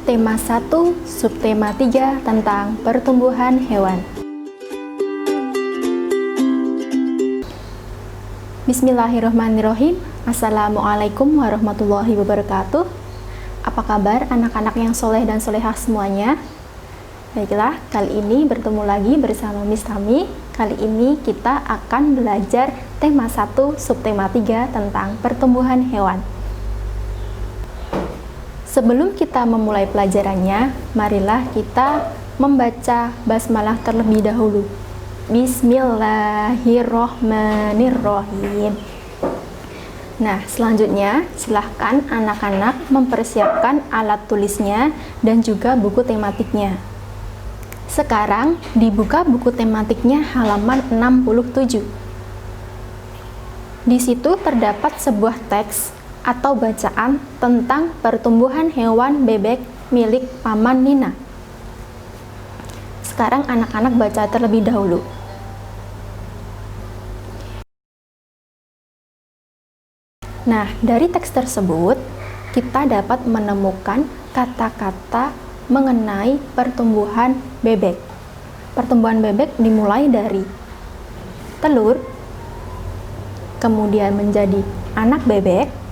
tema 1, subtema 3 tentang pertumbuhan hewan. Bismillahirrahmanirrahim. Assalamualaikum warahmatullahi wabarakatuh. Apa kabar anak-anak yang soleh dan solehah semuanya? Baiklah, kali ini bertemu lagi bersama Miss Tami. Kali ini kita akan belajar tema 1, subtema 3 tentang pertumbuhan hewan. Sebelum kita memulai pelajarannya, marilah kita membaca basmalah terlebih dahulu. Bismillahirrohmanirrohim. Nah, selanjutnya silahkan anak-anak mempersiapkan alat tulisnya dan juga buku tematiknya. Sekarang dibuka buku tematiknya halaman 67. Di situ terdapat sebuah teks atau bacaan tentang pertumbuhan hewan bebek milik Paman Nina. Sekarang anak-anak baca terlebih dahulu. Nah, dari teks tersebut kita dapat menemukan kata-kata mengenai pertumbuhan bebek. Pertumbuhan bebek dimulai dari telur, kemudian menjadi anak bebek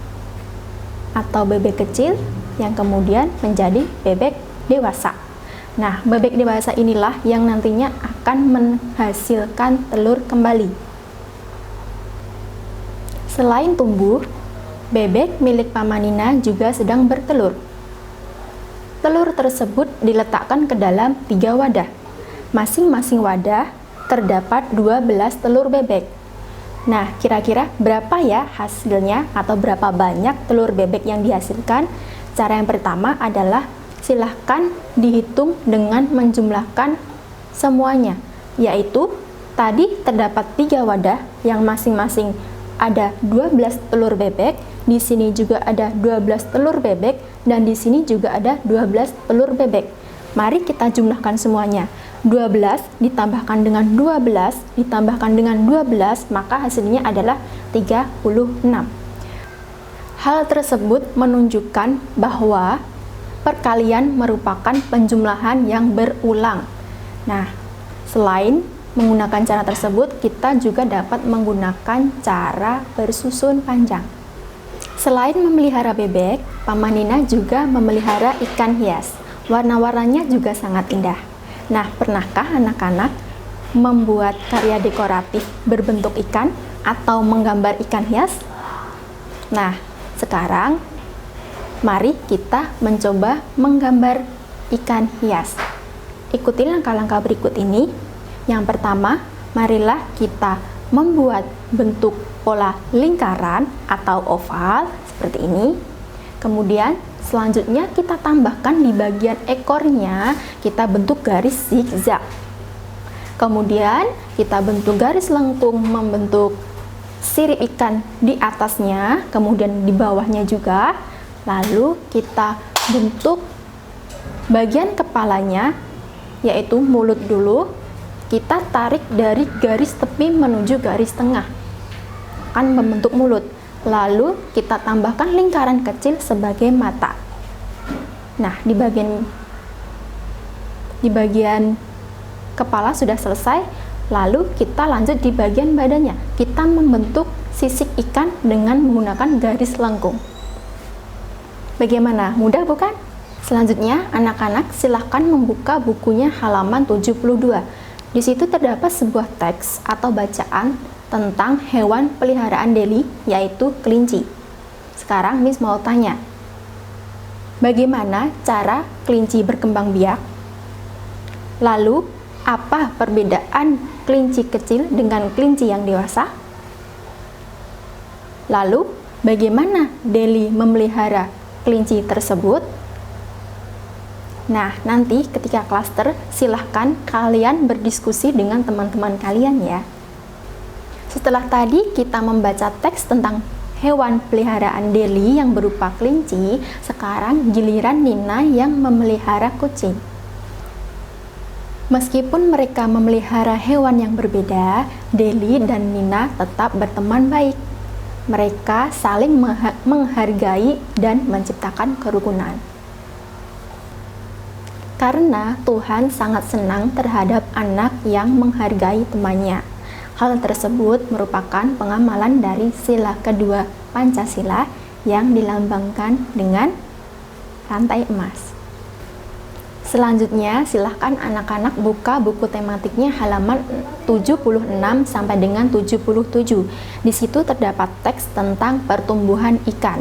atau bebek kecil yang kemudian menjadi bebek dewasa. Nah, bebek dewasa inilah yang nantinya akan menghasilkan telur kembali. Selain tumbuh, bebek milik Paman Nina juga sedang bertelur. Telur tersebut diletakkan ke dalam 3 wadah. Masing-masing wadah terdapat 12 telur bebek. Nah, kira-kira berapa ya hasilnya atau berapa banyak telur bebek yang dihasilkan? Cara yang pertama adalah silahkan dihitung dengan menjumlahkan semuanya, yaitu tadi terdapat 3 wadah yang masing-masing ada 12 telur bebek, di sini juga ada 12 telur bebek, dan di sini juga ada 12 telur bebek. Mari kita jumlahkan semuanya. 12 ditambahkan dengan 12 ditambahkan dengan 12, maka hasilnya adalah 36. Hal tersebut menunjukkan bahwa perkalian merupakan penjumlahan yang berulang. Nah, selain menggunakan cara tersebut, kita juga dapat menggunakan cara bersusun panjang. Selain memelihara bebek, Paman Nina juga memelihara ikan hias. Warna-warnanya juga sangat indah. Nah, pernahkah anak-anak membuat karya dekoratif berbentuk ikan atau menggambar ikan hias? Nah, sekarang mari kita mencoba menggambar ikan hias. Ikuti langkah-langkah berikut ini. Yang pertama, marilah kita membuat bentuk pola lingkaran atau oval seperti ini. Kemudian selanjutnya kita tambahkan di bagian ekornya, kita bentuk garis zigzag. Kemudian kita bentuk garis lengkung membentuk sirip ikan di atasnya, kemudian di bawahnya juga. Lalu kita bentuk bagian kepalanya, yaitu mulut dulu. Kita tarik dari garis tepi menuju garis tengah, akan membentuk mulut. Lalu kita tambahkan lingkaran kecil sebagai mata. Nah, di bagian kepala sudah selesai. Lalu kita lanjut di bagian badannya. Kita membentuk sisik ikan dengan menggunakan garis lengkung. Bagaimana? Mudah bukan? Selanjutnya, anak-anak silahkan membuka bukunya halaman 72. Di situ terdapat sebuah teks atau bacaan tentang hewan peliharaan Deli, yaitu kelinci. Sekarang Miss mau tanya, bagaimana cara kelinci berkembang biak? Lalu, apa perbedaan kelinci kecil dengan kelinci yang dewasa? Lalu, bagaimana Deli memelihara kelinci tersebut? Nah, nanti ketika klaster, silahkan kalian berdiskusi dengan teman-teman kalian ya. Setelah tadi kita membaca teks tentang hewan peliharaan Deli yang berupa kelinci, sekarang giliran Nina yang memelihara kucing. Meskipun mereka memelihara hewan yang berbeda, Deli dan Nina tetap berteman baik. Mereka saling menghargai dan menciptakan kerukunan. Karena Tuhan sangat senang terhadap anak yang menghargai temannya. Hal tersebut merupakan pengamalan dari sila kedua Pancasila yang dilambangkan dengan rantai emas. Selanjutnya, silahkan anak-anak buka buku tematiknya halaman 76 sampai dengan 77. Di situ terdapat teks tentang pertumbuhan ikan.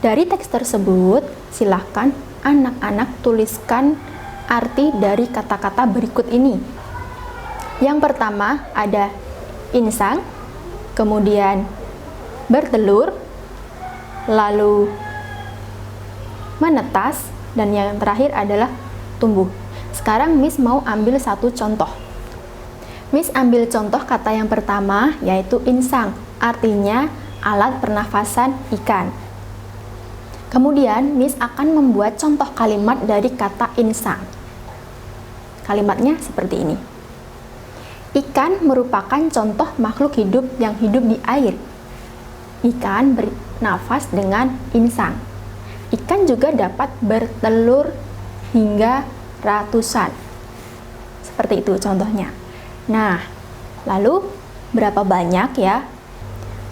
Dari teks tersebut, silahkan anak-anak tuliskan arti dari kata-kata berikut ini. Yang pertama ada insang, kemudian bertelur, lalu menetas, dan yang terakhir adalah tumbuh. Sekarang Miss mau ambil satu contoh. Miss ambil contoh kata yang pertama, yaitu insang, artinya alat pernafasan ikan. Kemudian Miss akan membuat contoh kalimat dari kata insang. Kalimatnya seperti ini. Ikan merupakan contoh makhluk hidup yang hidup di air. Ikan bernafas dengan insang. Ikan juga dapat bertelur hingga ratusan. Seperti itu contohnya. Nah, lalu berapa banyak ya?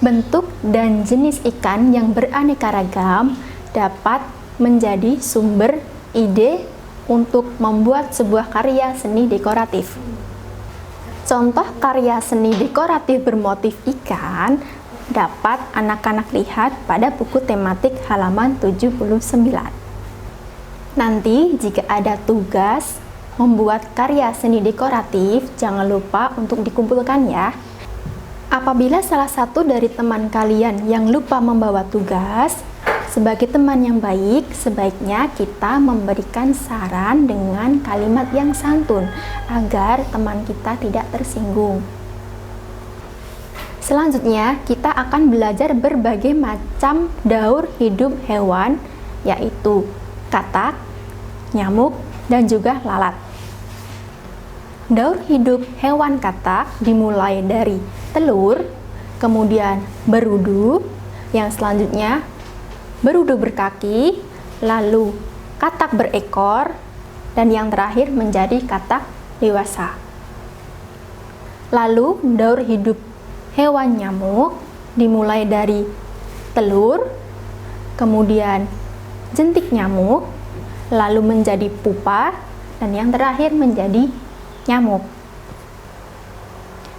Bentuk dan jenis ikan yang beraneka ragam dapat menjadi sumber ide untuk membuat sebuah karya seni dekoratif. Contoh karya seni dekoratif bermotif ikan dapat anak-anak lihat pada buku tematik halaman 79. Nanti jika ada tugas membuat karya seni dekoratif, jangan lupa untuk dikumpulkan ya. Apabila salah satu dari teman kalian yang lupa membawa tugas, sebagai teman yang baik, sebaiknya kita memberikan saran dengan kalimat yang santun agar teman kita tidak tersinggung. Selanjutnya, kita akan belajar berbagai macam daur hidup hewan, yaitu katak, nyamuk, dan juga lalat. Daur hidup hewan katak dimulai dari telur, kemudian berudu, yang selanjutnya berudu berkaki, lalu katak berekor, dan yang terakhir menjadi katak dewasa. Lalu daur hidup hewan nyamuk dimulai dari telur, kemudian jentik nyamuk, lalu menjadi pupa, dan yang terakhir menjadi nyamuk.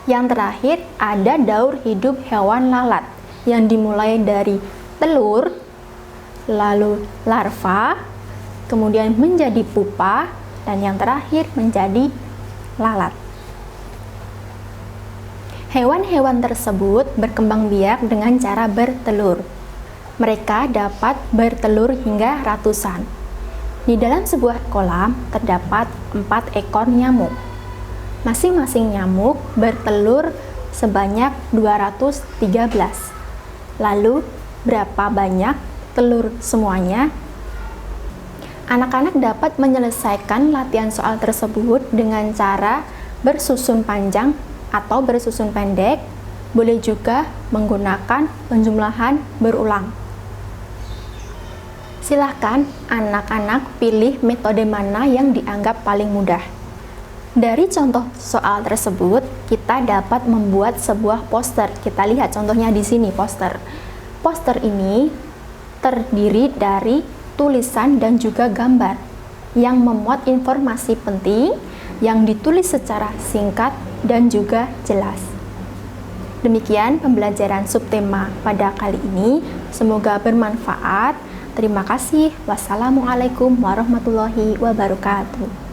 Yang terakhir ada daur hidup hewan lalat yang dimulai dari telur, lalu larva, kemudian menjadi pupa, dan yang terakhir menjadi lalat. Hewan-hewan tersebut berkembang biak dengan cara bertelur. Mereka dapat bertelur hingga ratusan. Di dalam sebuah kolam terdapat 4 ekor nyamuk. Masing-masing nyamuk bertelur sebanyak 213. Lalu, berapa banyak telur semuanya? Anak-anak dapat menyelesaikan latihan soal tersebut dengan cara bersusun panjang atau bersusun pendek, boleh juga menggunakan penjumlahan berulang. Silahkan anak-anak pilih metode mana yang dianggap paling mudah. Dari contoh soal tersebut, kita dapat membuat sebuah poster. Kita lihat contohnya di sini, poster. Poster ini terdiri dari tulisan dan juga gambar yang memuat informasi penting yang ditulis secara singkat dan juga jelas. Demikian pembelajaran subtema pada kali ini. Semoga bermanfaat. Terima kasih. Wassalamualaikum warahmatullahi wabarakatuh.